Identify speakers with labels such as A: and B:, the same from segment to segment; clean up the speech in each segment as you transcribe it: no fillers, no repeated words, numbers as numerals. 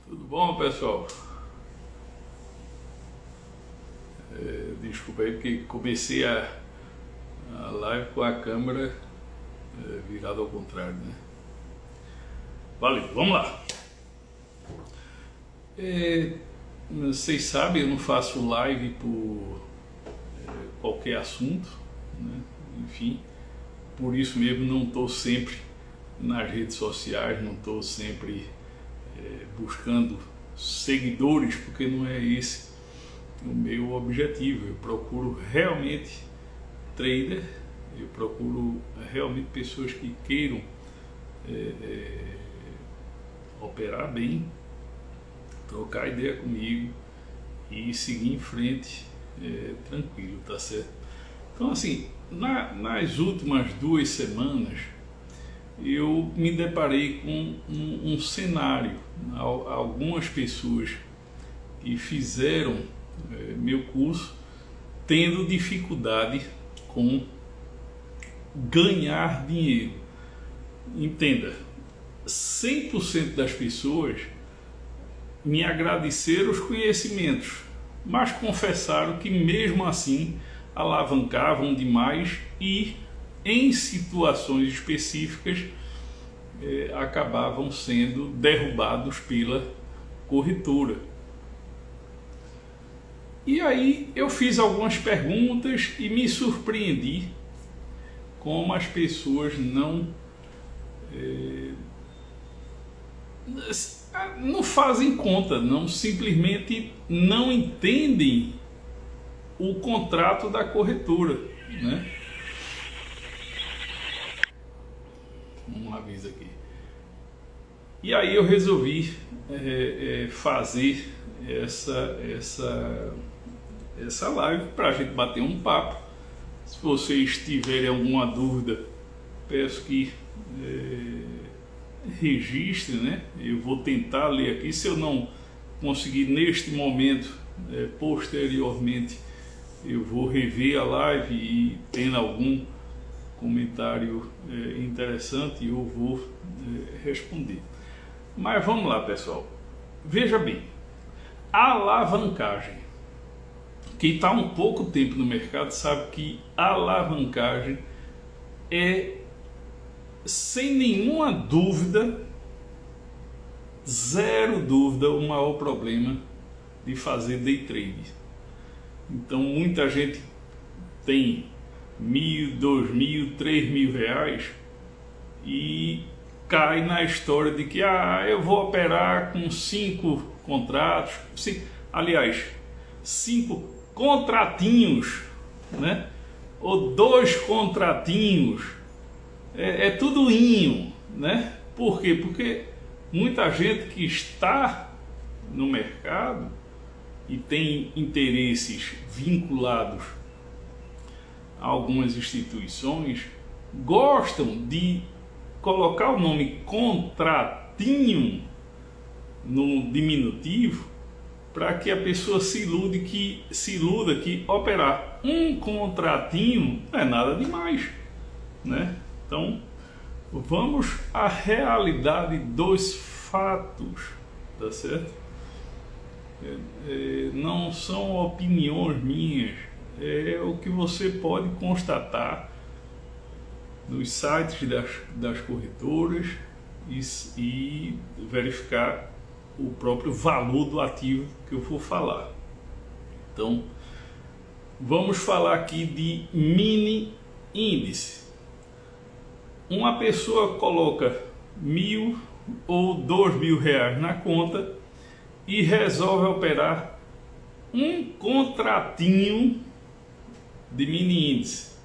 A: Tudo bom, pessoal? Desculpa aí porque comecei a live com a câmera virada ao contrário, né? Valeu, vamos lá! Vocês sabem, eu não faço live por qualquer assunto, né? Enfim, por isso mesmo não estou sempre nas redes sociais, não estou sempre buscando seguidores, porque não é esse o meu objetivo. Eu procuro realmente trader, eu procuro realmente pessoas que queiram operar bem, trocar ideia comigo e seguir em frente tranquilo, tá certo? Então, assim, nas últimas 2 semanas eu me deparei com um cenário. Algumas pessoas que fizeram meu curso tendo dificuldade com ganhar dinheiro. Entenda, 100% das pessoas me agradeceram os conhecimentos, mas confessaram que mesmo assim alavancavam demais e em situações específicas acabavam sendo derrubados pela corretora. E aí eu fiz algumas perguntas e me surpreendi como as pessoas não fazem conta, simplesmente não entendem o contrato da corretora, né? Um aviso aqui. E aí eu resolvi fazer essa live para a gente bater um papo. Se vocês tiverem alguma dúvida, peço que registre, né? Eu vou tentar ler aqui. Se eu não conseguir neste momento, posteriormente eu vou rever a live e tendo algum comentário interessante eu vou responder. Mas vamos lá, pessoal. Veja bem, a alavancagem. Quem está um pouco tempo no mercado sabe que a alavancagem é, sem nenhuma dúvida, zero dúvida, o maior problema de fazer day trade. Então muita gente tem 1.000, 2.000, 3.000 reais e cai na história de que eu vou operar com 5 contratos, aliás, 5 contratinhos, né? Ou 2 contratinhos, é tudo inho, né? Por quê? Porque muita gente que está no mercado e tem interesses vinculados a algumas instituições gostam de colocar o nome contratinho no diminutivo para que a pessoa se iluda que operar um contratinho não é nada demais, né? Então vamos à realidade dos fatos, tá certo? Não são opiniões minhas, é o que você pode constatar nos sites das corretoras e verificar o próprio valor do ativo que eu vou falar. Então, vamos falar aqui de mini índice. Uma pessoa coloca 1.000 ou 2.000 reais na conta e resolve operar um contratinho de mini índice.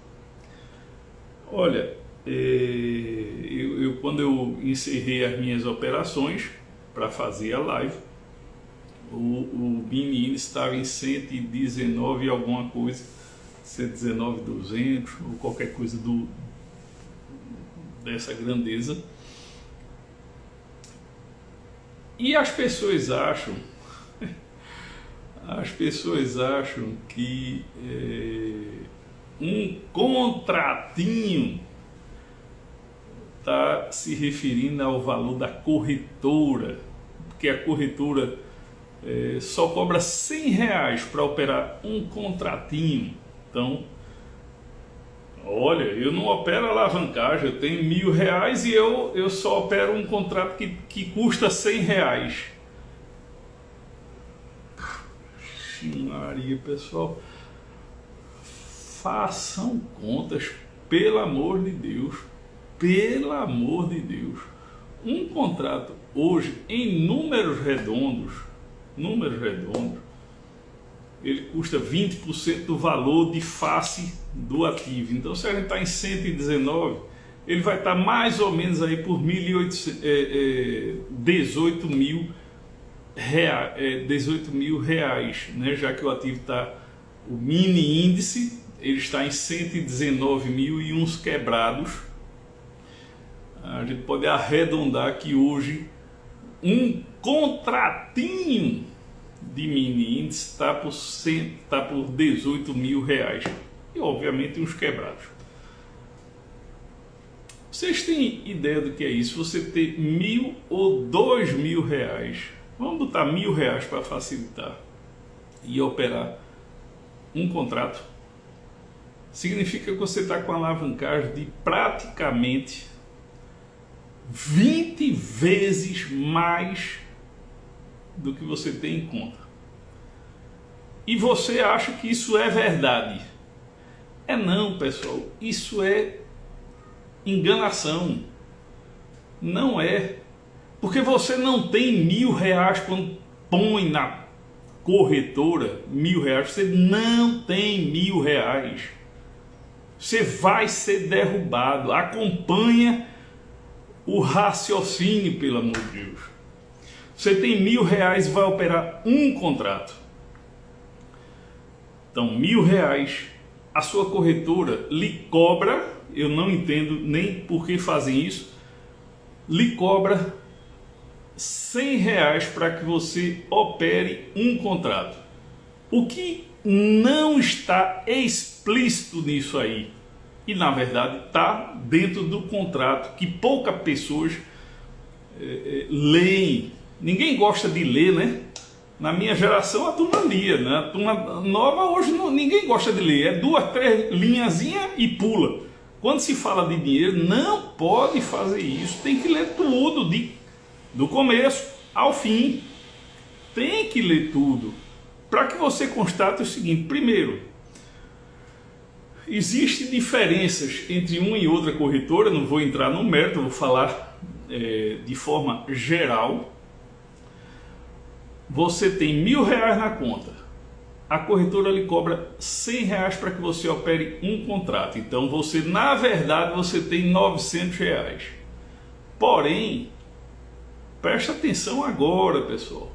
A: Olha, quando eu encerrei as minhas operações para fazer a live, o mini índice estava em 119 alguma coisa, 119.200 ou qualquer coisa dessa grandeza. E as pessoas acham que um contratinho está se referindo ao valor da corretora, porque a corretora só cobra R$100 para operar um contratinho. Então, olha, eu não opero alavancagem, eu tenho R$1.000 e eu só opero um contrato que custa R$100. Maria, pessoal, façam contas, pelo amor de Deus, pelo amor de Deus. Um contrato hoje, em números redondos, ele custa 20% do valor de face do ativo. Então, se a gente está em 119, ele vai estar mais ou menos aí por 18 mil reais, né? Já que o ativo está, o mini índice, ele está em 119 mil e uns quebrados. A gente pode arredondar que hoje um contratinho de mini índice está por 18 mil reais e obviamente uns quebrados. Vocês têm ideia do que é isso? Você ter 1.000 ou 2.000 reais, vamos botar R$1.000 para facilitar, e operar um contrato, significa que você está com a alavancagem de praticamente 20 vezes mais do que você tem em conta. E você acha que isso é verdade? Não, pessoal, isso é enganação. Não é. Porque você não tem R$1.000 quando põe na corretora R$1.000. Você não tem R$1.000. Você vai ser derrubado. Acompanha o raciocínio, pelo amor de Deus. Você tem R$1.000 e vai operar um contrato. Então, R$1.000, a sua corretora lhe cobra, eu não entendo nem por que fazem isso, lhe cobra R$100 para que você opere um contrato. O que não está explícito nisso aí, e na verdade está dentro do contrato, que poucas pessoas leem. Ninguém gosta de ler, né? Na minha geração a turma lia, né? A turma nova hoje ninguém gosta de ler, é 2, 3 linhazinhas e pula. Quando se fala de dinheiro, não pode fazer isso, tem que ler tudo, do começo ao fim. Tem que ler tudo, para que você constate o seguinte: primeiro, existem diferenças entre uma e outra corretora, não vou entrar no mérito, vou falar de forma geral. Você tem R$1.000 na conta, a corretora lhe cobra R$100 para que você opere um contrato. Então você, na verdade, você tem R$900. Porém, presta atenção agora, pessoal.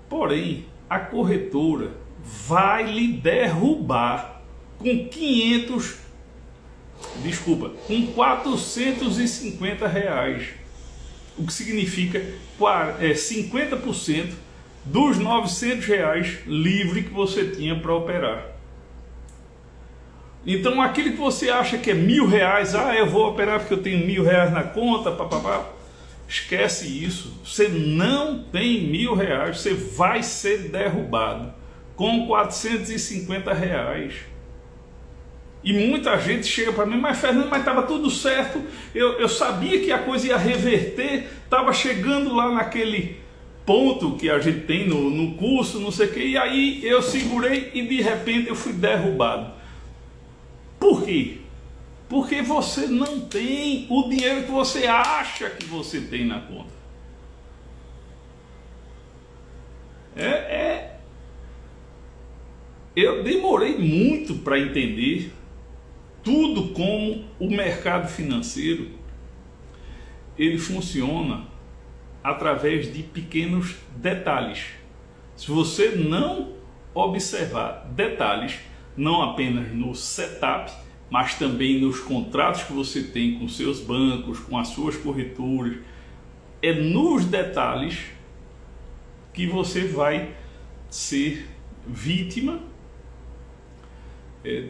A: Porém, a corretora vai lhe derrubar com com R$450, o que significa 50% dos R$900 livre que você tinha para operar. Então, aquilo que você acha que é R$1.000, eu vou operar porque eu tenho R$1.000 na conta, papapá, esquece isso. Você não tem R$1.000, você vai ser derrubado com R$450. E muita gente chega para mim: mas Fernando, mas estava tudo certo, eu sabia que a coisa ia reverter, estava chegando lá naquele ponto que a gente tem no curso, não sei o que, e aí eu segurei e de repente eu fui derrubado. Por quê? Porque você não tem o dinheiro que você acha que você tem na conta. Eu demorei muito para entender tudo como o mercado financeiro ele funciona através de pequenos detalhes. Se você não observar detalhes, não apenas no setup, mas também nos contratos que você tem com seus bancos, com as suas corretoras, é nos detalhes que você vai ser vítima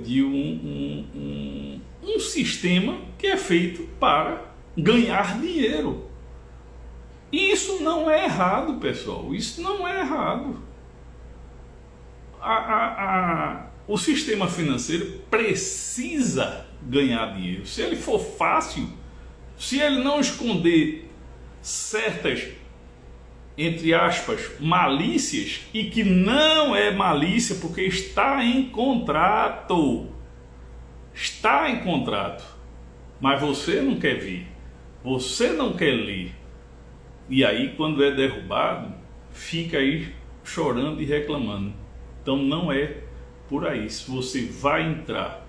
A: de um sistema que é feito para ganhar dinheiro. E isso não é errado, pessoal. Isso não é errado. O sistema financeiro precisa ganhar dinheiro. Se ele for fácil, se ele não esconder certas, entre aspas, malícias, e que não é malícia porque está em contrato. Está em contrato. Mas você não quer ver. Você não quer ler. E aí, quando é derrubado, fica aí chorando e reclamando. Então não é por aí. Se você vai entrar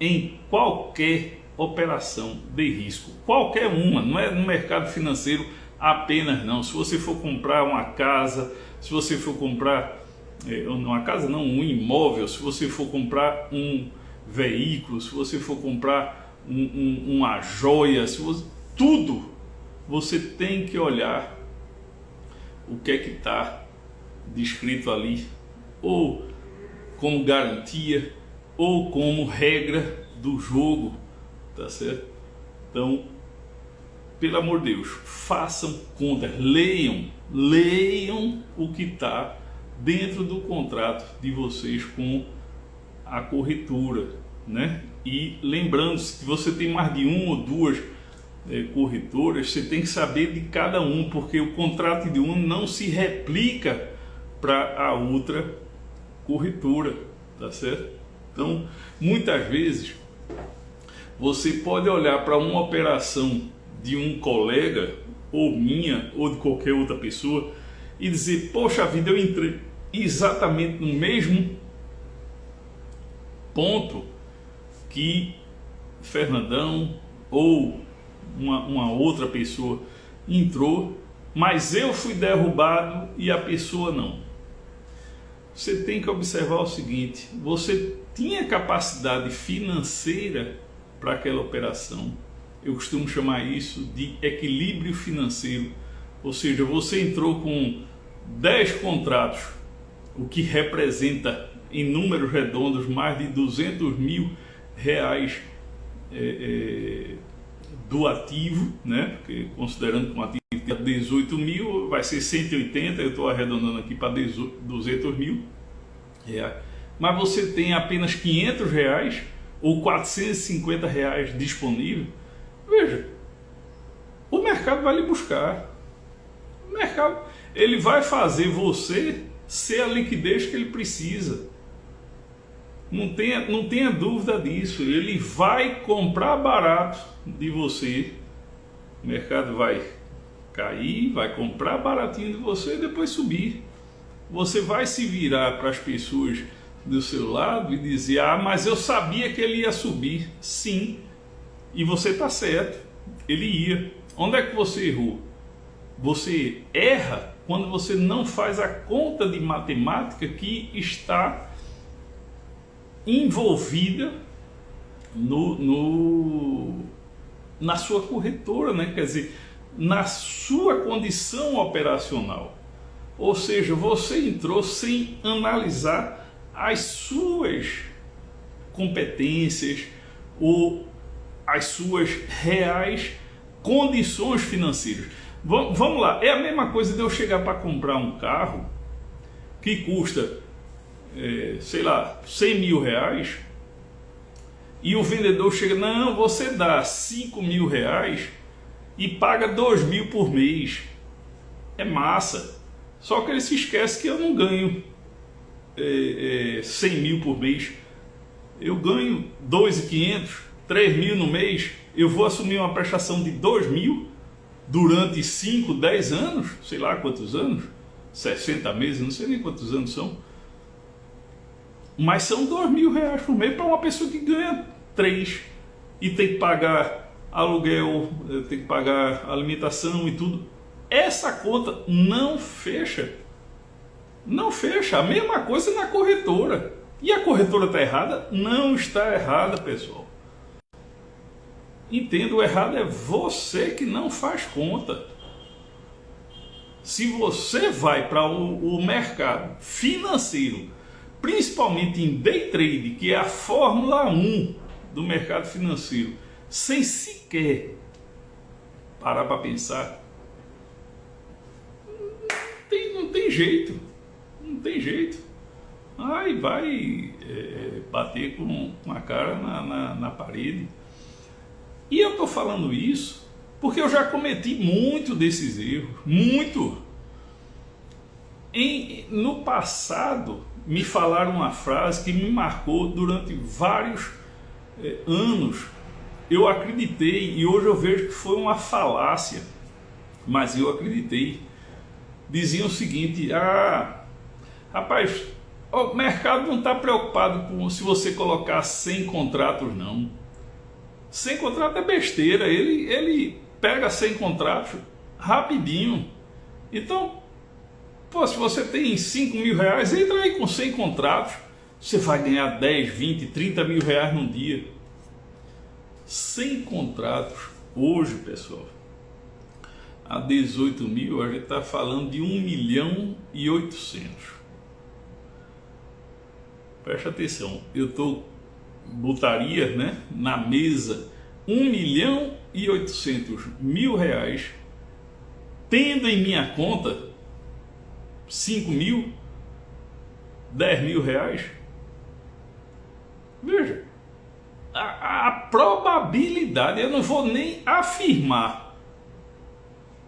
A: em qualquer operação de risco, qualquer uma, não é no mercado financeiro apenas não. Se você for comprar uma casa, se você for comprar uma casa não, um imóvel, se você for comprar um veículo, se você for comprar uma joia, tudo, você tem que olhar o que é que está descrito ali, ou como garantia, ou como regra do jogo, tá certo? Então, pelo amor de Deus, façam contas, leiam o que está dentro do contrato de vocês com a corretora, né? E lembrando, se você tem mais de uma ou duas corretoras, você tem que saber de cada um, porque o contrato de uma não se replica para a outra corretora, tá certo? Então, muitas vezes você pode olhar para uma operação de um colega, ou minha, ou de qualquer outra pessoa, e dizer, poxa vida, eu entrei exatamente no mesmo ponto que Fernandão ou uma outra pessoa entrou, mas eu fui derrubado e a pessoa não. Você tem que observar o seguinte: você tinha capacidade financeira para aquela operação. Eu costumo chamar isso de equilíbrio financeiro, ou seja, você entrou com 10 contratos, o que representa em números redondos mais de R$200 mil do ativo, né? Porque considerando que um ativo tem 18 mil, vai ser 180, eu estou arredondando aqui para 200 mil reais. Mas você tem apenas R$500 ou R$450 disponível. Veja, o mercado vai lhe buscar. O mercado, ele vai fazer você ser a liquidez que ele precisa. Não tenha dúvida disso. Ele vai comprar barato de você. O mercado vai cair, vai comprar baratinho de você e depois subir. Você vai se virar para as pessoas do seu lado e dizer: ah, mas eu sabia que ele ia subir. Sim, e você está certo, ele ia. Onde é que você errou? Você erra quando você não faz a conta de matemática que está envolvida na sua corretora, né? Quer dizer, na sua condição operacional. Ou seja, você entrou sem analisar as suas competências ou as suas reais condições financeiras. Vamos lá, é a mesma coisa de eu chegar para comprar um carro que custa, sei lá, R$100 mil, e o vendedor chega: não, você dá R$5 mil e paga 2 mil por mês. É massa. Só que ele se esquece que eu não ganho 100 mil por mês. Eu ganho 2.500, 3 mil no mês. Eu vou assumir uma prestação de 2 mil durante 5, 10 anos, sei lá quantos anos, 60 meses, não sei nem quantos anos são. Mas são 2 mil reais por mês para uma pessoa que ganha 3 e tem que pagar aluguel, tem que pagar alimentação e tudo. Essa conta não fecha. Não fecha. A mesma coisa na corretora. E a corretora está errada? Não está errada, pessoal. Entenda, o errado é você que não faz conta. Se você vai para o mercado financeiro, principalmente em day trade, que é a Fórmula 1 do mercado financeiro, sem sequer parar para pensar, tem jeito, não tem jeito. Aí vai bater com a cara na parede. E eu estou falando isso porque eu já cometi muito desses erros, muito. No passado, me falaram uma frase que me marcou durante vários anos. Eu acreditei e hoje eu vejo que foi uma falácia, mas eu acreditei. Diziam o seguinte: rapaz, o mercado não está preocupado com se você colocar 100 contratos, não. 100 contratos é besteira, ele pega 100 contratos rapidinho. Então, pô, se você tem 5 mil reais, entra aí com 100 contratos, você vai ganhar 10, 20, 30 mil reais num dia. 100 contratos, hoje, pessoal, a 18 mil, a gente está falando de 1.800.000. Preste atenção, eu botaria, né, na mesa 1.800.000 reais, tendo em minha conta 5 mil, 10 mil reais. Veja, a probabilidade, eu não vou nem afirmar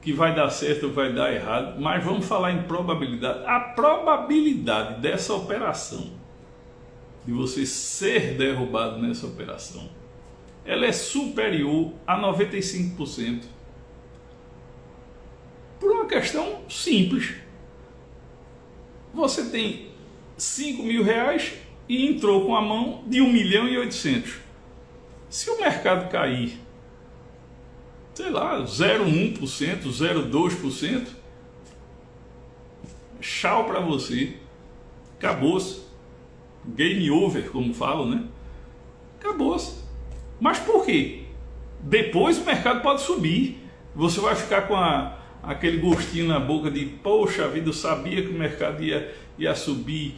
A: que vai dar certo ou vai dar errado, mas vamos falar em probabilidade. A probabilidade dessa operação, de você ser derrubado nessa operação, ela é superior a 95%. Por uma questão simples. Você tem 5 mil reais e entrou com a mão de 1.800.000. Se o mercado cair, sei lá, 0,1%, 0,2%, tchau para você. Acabou-se. Game over, como falam, né? Acabou-se. Mas por quê? Depois o mercado pode subir. Você vai ficar com aquele gostinho na boca de, poxa vida, eu sabia que o mercado ia subir.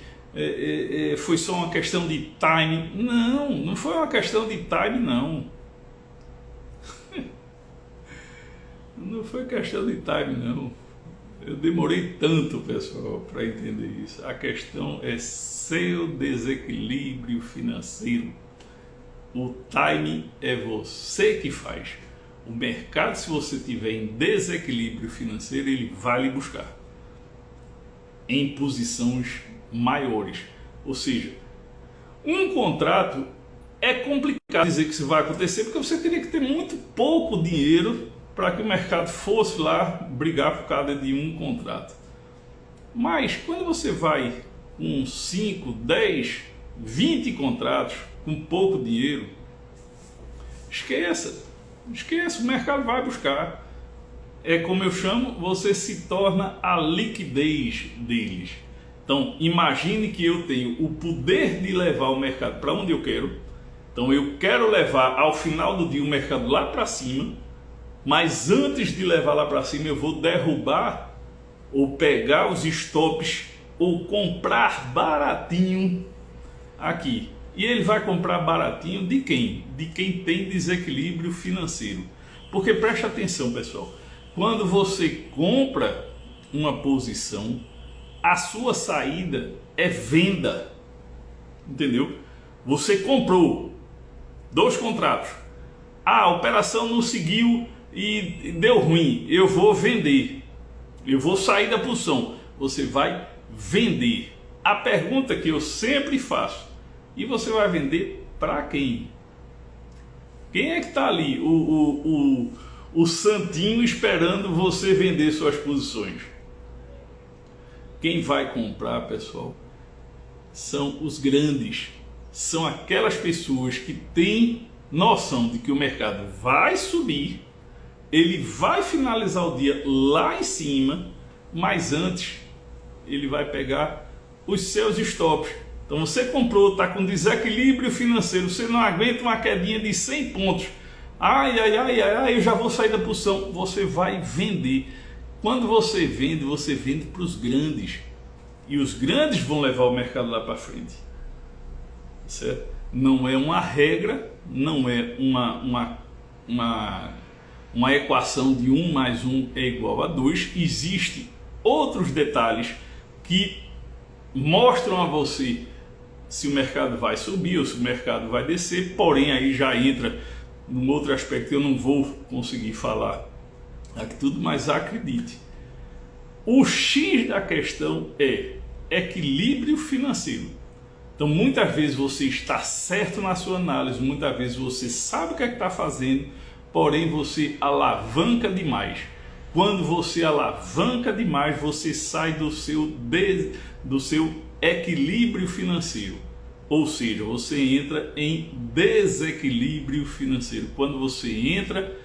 A: Foi só uma questão de time. Não, não foi uma questão de time, não. Não foi questão de time, não. Eu demorei tanto, pessoal, para entender isso. A questão é seu desequilíbrio financeiro. O time é você que faz. O mercado, se você tiver em desequilíbrio financeiro, ele vai lhe buscar em posições maiores. Ou seja, um contrato é complicado dizer que isso vai acontecer, porque você teria que ter muito pouco dinheiro para que o mercado fosse lá brigar por causa de um contrato. Mas quando você vai com 5, 10, 20 contratos, com pouco dinheiro, esqueça, o mercado vai buscar. É como eu chamo, você se torna a liquidez deles. Então imagine que eu tenho o poder de levar o mercado para onde eu quero. Então eu quero levar ao final do dia o mercado lá para cima, mas antes de levar lá para cima eu vou derrubar ou pegar os stops ou comprar baratinho aqui. E ele vai comprar baratinho de quem? De quem tem desequilíbrio financeiro. Porque preste atenção, pessoal, quando você compra uma posição, a sua saída é venda. Entendeu? Você comprou 2 contratos. A operação não seguiu e deu ruim. Eu vou vender. Eu vou sair da posição. Você vai vender. A pergunta que eu sempre faço: e você vai vender para quem? Quem é que está ali? O santinho esperando você vender suas posições. Quem vai comprar, pessoal, são os grandes. São aquelas pessoas que têm noção de que o mercado vai subir, ele vai finalizar o dia lá em cima, mas antes ele vai pegar os seus stops. Então você comprou, está com desequilíbrio financeiro, você não aguenta uma quedinha de 100 pontos. Ai, eu já vou sair da posição. Você vai vender. Quando você vende para os grandes. E os grandes vão levar o mercado lá para frente. Certo? Não é uma regra, não é uma equação de 1 mais 1 é igual a 2. Existem outros detalhes que mostram a você se o mercado vai subir ou se o mercado vai descer, porém aí já entra num outro aspecto que eu não vou conseguir falar aqui tudo, mas acredite, o X da questão é equilíbrio financeiro. Então muitas vezes você está certo na sua análise, muitas vezes você sabe o que é que está fazendo, porém você alavanca demais. Quando você alavanca demais, você sai do seu equilíbrio financeiro. Ou seja, você entra em desequilíbrio financeiro. Quando você entra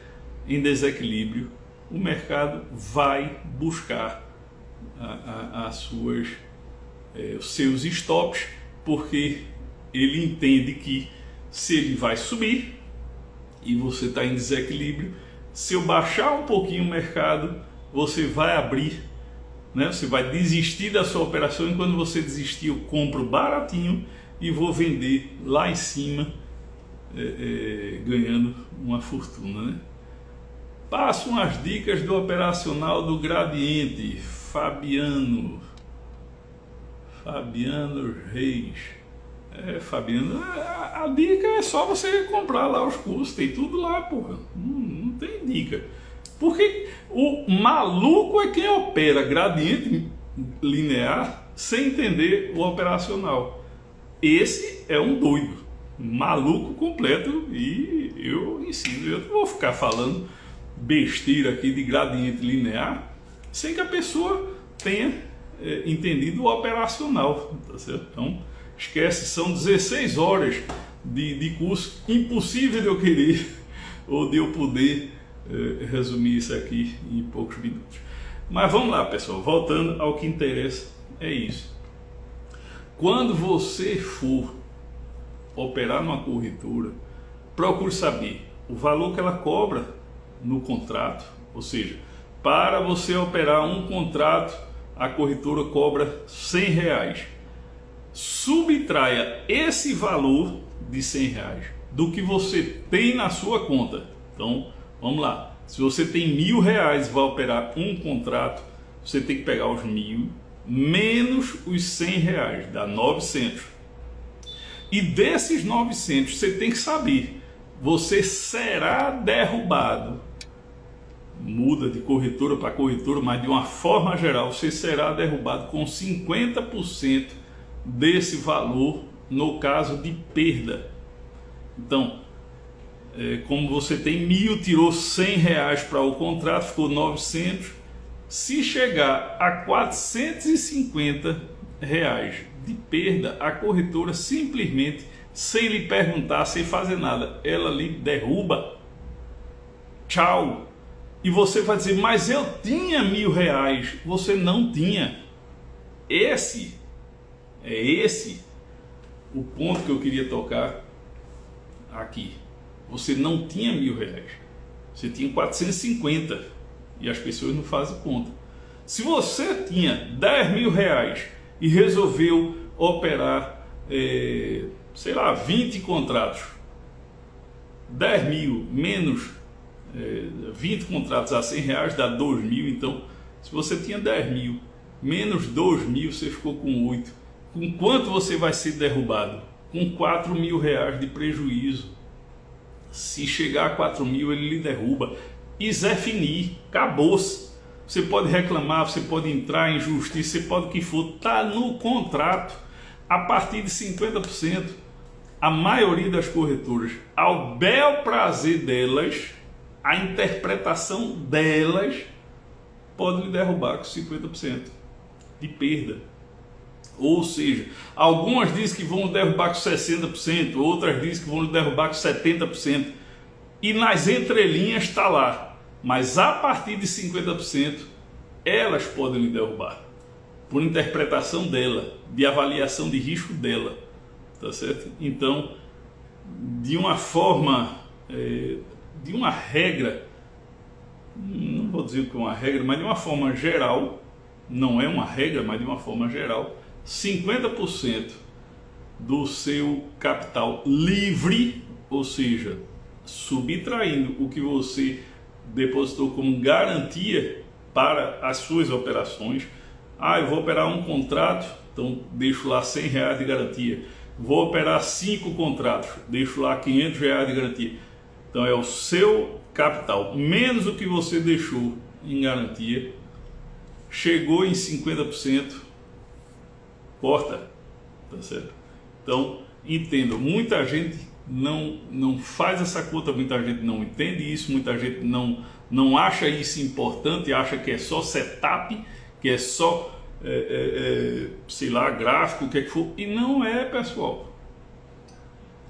A: em desequilíbrio, o mercado vai buscar os seus stops, porque ele entende que se ele vai subir e você está em desequilíbrio, se eu baixar um pouquinho o mercado, você vai abrir, né? Você vai desistir da sua operação, e quando você desistir, eu compro baratinho e vou vender lá em cima, ganhando uma fortuna, né? Passo umas dicas do operacional do Gradiente. Fabiano Reis. Fabiano, a dica é só você comprar lá os cursos, tem tudo lá, porra. Não tem dica. Porque o maluco é quem opera gradiente linear sem entender o operacional. Esse é um doido, maluco completo, e eu ensino. Eu não vou ficar falando besteira aqui de gradiente linear sem que a pessoa tenha entendido o operacional, tá certo? Então, esquece, são 16 horas de curso, impossível de eu querer ou de eu poder resumir isso aqui em poucos minutos. Mas vamos lá, pessoal, voltando ao que interessa, é isso. Quando você for operar numa corretora, procure saber o valor que ela cobra no contrato, ou seja, para você operar um contrato, a corretora cobra R$100. Subtraia esse valor de R$100 do que você tem na sua conta. Então, vamos lá. Se você tem R$1.000 e vai operar um contrato, você tem que pegar os 1.000 menos os R$100, dá 900. E desses 900, você tem que saber, você será derrubado. Muda de corretora para corretora, mas de uma forma geral, você será derrubado com 50% desse valor no caso de perda. Então, como você tem 1.000, tirou R$100 para o contrato, ficou 900. Se chegar a R$450 de perda, a corretora simplesmente, sem lhe perguntar, sem fazer nada, ela lhe derruba. Tchau. E você vai dizer, mas eu tinha R$1.000. Você não tinha. Esse o ponto que eu queria tocar aqui. Você não tinha R$1.000. Você tinha 450. E as pessoas não fazem conta. Se você tinha R$10.000 e resolveu operar, sei lá, 20 contratos, 10.000 menos 20 contratos a R$100 dá 2.000. Então, se você tinha 10.000 menos 2.000, você ficou com 8. Com quanto você vai ser derrubado? Com R$4.000 de prejuízo. Se chegar a 4.000, ele lhe derruba. E Zé Fini, acabou-se. Você pode reclamar, você pode entrar em justiça, você pode o que for, está no contrato. A partir de 50%, a maioria das corretoras, ao bel prazer delas, a interpretação delas, pode lhe derrubar com 50% de perda. Ou seja, algumas dizem que vão derrubar com 60%, outras dizem que vão derrubar com 70%. E nas entrelinhas está lá. Mas a partir de 50%, elas podem lhe derrubar. Por interpretação dela, de avaliação de risco dela. Tá certo? Então, de uma forma, de uma regra, não vou dizer que é uma regra, mas de uma forma geral, não é uma regra, mas de uma forma geral, 50% do seu capital livre, ou seja, subtraindo o que você depositou como garantia para as suas operações, Ah, eu vou operar um contrato, então deixo lá R$100 de garantia. Vou operar 5 contratos, deixo lá R$500 de garantia. Então é o seu capital, menos o que você deixou em garantia, chegou em 50%, corta, tá certo? Então, entenda, muita gente não faz essa conta, muita gente não entende isso, muita gente não acha isso importante, acha que é só setup, que é só, sei lá, gráfico, o que é que for, e não é, pessoal,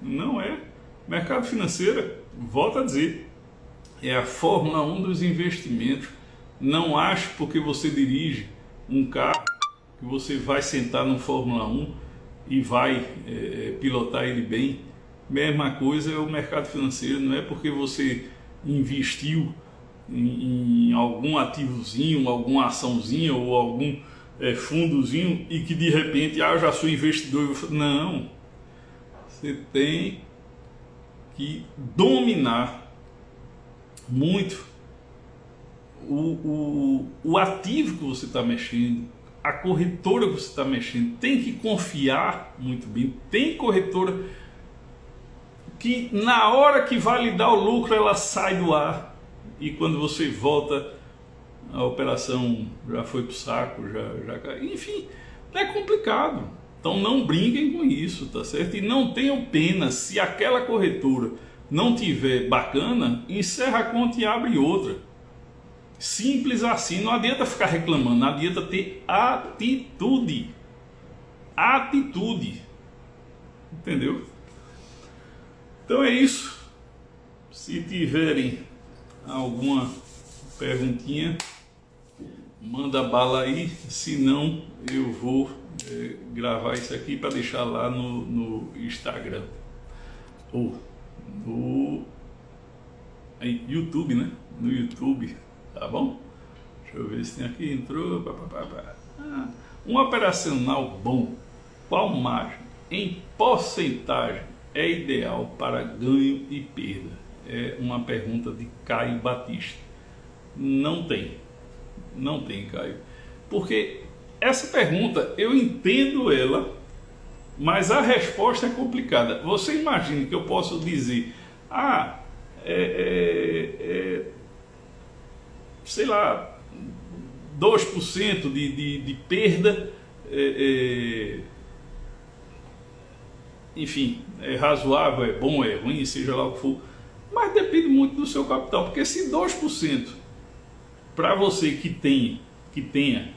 A: não é. Mercado financeiro, volto a dizer, é a Fórmula 1 dos investimentos. Não ache porque você dirige um carro que você vai sentar no Fórmula 1 e vai pilotar ele bem. Mesma coisa é o mercado financeiro, não é porque você investiu em algum ativozinho, alguma açãozinha ou algum fundozinho e que de repente, eu já sou investidor. Não, você tem que dominar muito o ativo que você está mexendo, a corretora que você está mexendo. Tem que confiar muito bem. Tem corretora que na hora que vai lhe dar o lucro ela sai do ar, e quando você volta a operação já foi para o saco, já enfim, é complicado. Então não brinquem com isso, tá certo? E não tenham pena se aquela corretora não tiver bacana, encerra a conta e abre outra. Simples assim, não adianta ficar reclamando, não adianta ter atitude. Atitude. Entendeu? Então é isso. Se tiverem alguma perguntinha, manda bala aí, senão eu vou gravar isso aqui para deixar lá no Instagram ou no YouTube, né? No YouTube, tá bom? Deixa eu ver se tem aqui, entrou. Um operacional bom, qual margem em porcentagem é ideal para ganho e perda? É uma pergunta de Caio Batista. Não tem, Caio, porque essa pergunta eu entendo ela, mas a resposta é complicada. Você imagina que eu posso dizer, sei lá, 2% de perda, enfim, é razoável, é bom, é ruim, seja lá o que for, mas depende muito do seu capital, porque se 2% para você que tenha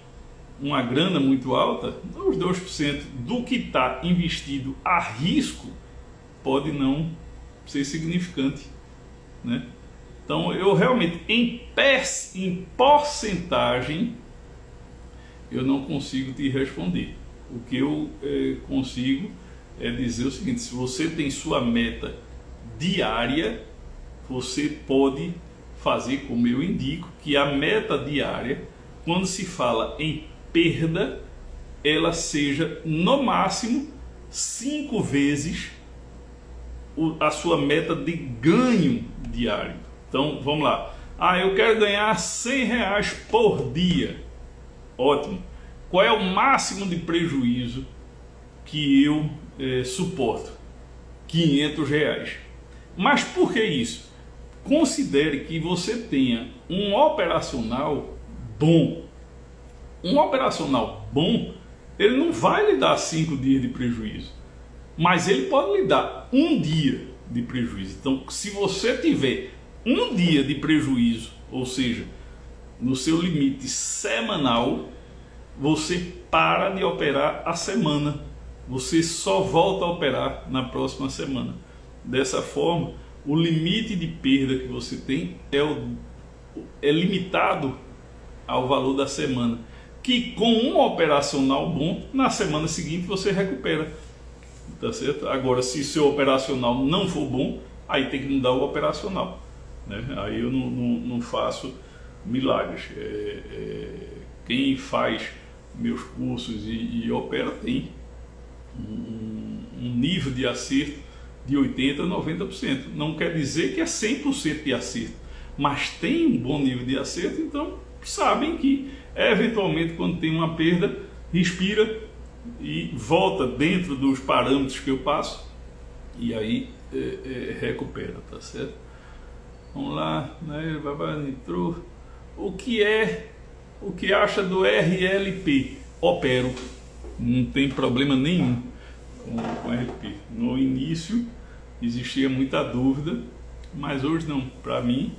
A: uma grana muito alta, os 2% do que está investido a risco pode não ser significante, né? Então eu realmente em porcentagem eu não consigo te responder. O que eu consigo é dizer o seguinte: se você tem sua meta diária, você pode fazer como eu indico, que a meta diária, quando se fala em perda, ela seja no máximo 5 vezes a sua meta de ganho diário. Então vamos lá, eu quero ganhar R$100 por dia, ótimo. Qual é o máximo de prejuízo que eu suporto? R$500. Mas por que isso? Considere que você tenha um operacional bom. Um operacional bom, ele não vai lhe dar 5 dias de prejuízo, mas ele pode lhe dar 1 dia de prejuízo. Então, se você tiver 1 dia de prejuízo, ou seja, no seu limite semanal, você para de operar a semana. Você só volta a operar na próxima semana. Dessa forma, o limite de perda que você tem é limitado ao valor da semana, que com um operacional bom, na semana seguinte você recupera, tá certo? Agora, se seu operacional não for bom, aí tem que mudar o operacional, né? Aí eu não faço milagres. Quem faz meus cursos e opera tem um nível de acerto de 80% a 90%. Não quer dizer que é 100% de acerto, mas tem um bom nível de acerto, então sabem que Eventualmente, quando tem uma perda, respira e volta dentro dos parâmetros que eu passo e aí recupera, tá certo? Vamos lá, né? Entrou. O que acha do RLP? Opero, não tem problema nenhum com RLP. No início existia muita dúvida, mas hoje não. Para mim,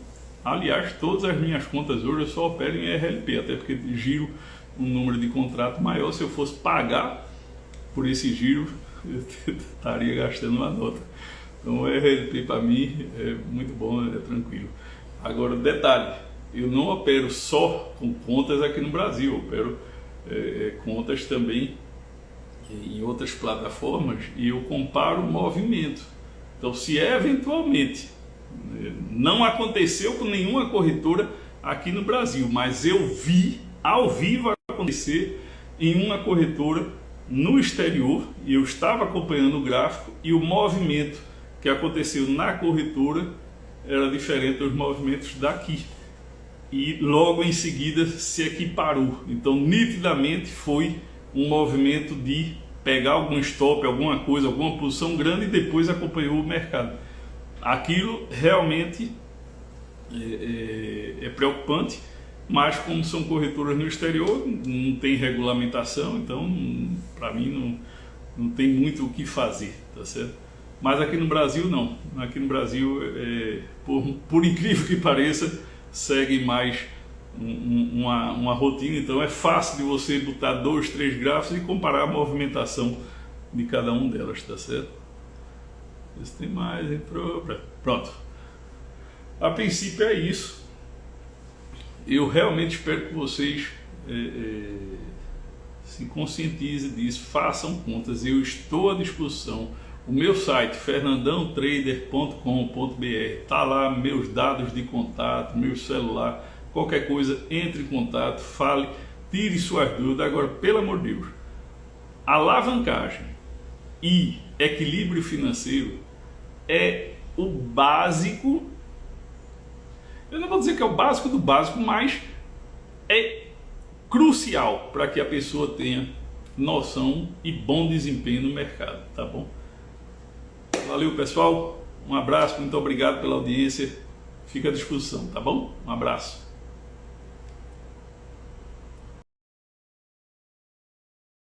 A: aliás, todas as minhas contas hoje eu só opero em RLP, até porque giro um número de contrato maior. Se eu fosse pagar por esse giro, eu estaria gastando uma nota. Então o RLP para mim é muito bom, é tranquilo. Agora, detalhe, eu não opero só com contas aqui no Brasil, eu opero contas também em outras plataformas e eu comparo o movimento. Então, se eventualmente não aconteceu com nenhuma corretora aqui no Brasil, mas eu vi ao vivo acontecer em uma corretora no exterior e eu estava acompanhando o gráfico e o movimento que aconteceu na corretora era diferente dos movimentos daqui e logo em seguida se equiparou. Então, nitidamente foi um movimento de pegar algum stop, alguma coisa, alguma posição grande e depois acompanhou o mercado. Aquilo realmente é preocupante, mas como são corretoras no exterior, não tem regulamentação, então para mim não tem muito o que fazer, tá certo? Mas aqui no Brasil não, aqui no Brasil, por incrível que pareça, segue mais uma rotina, então é fácil de você botar 2, 3 gráficos e comparar a movimentação de cada um delas, tá certo? Vê se tem mais, entrou, pronto. A princípio é isso. Eu realmente espero que vocês se conscientizem disso, façam contas, eu estou à disposição. O meu site, fernandãotrader.com.br, está lá meus dados de contato, meu celular, qualquer coisa, entre em contato, fale, tire suas dúvidas. Agora, pelo amor de Deus, alavancagem e equilíbrio financeiro é o básico, eu não vou dizer que é o básico do básico, mas é crucial para que a pessoa tenha noção e bom desempenho no mercado, tá bom? Valeu, pessoal, um abraço, muito obrigado pela audiência, fica à disposição, tá bom? Um abraço.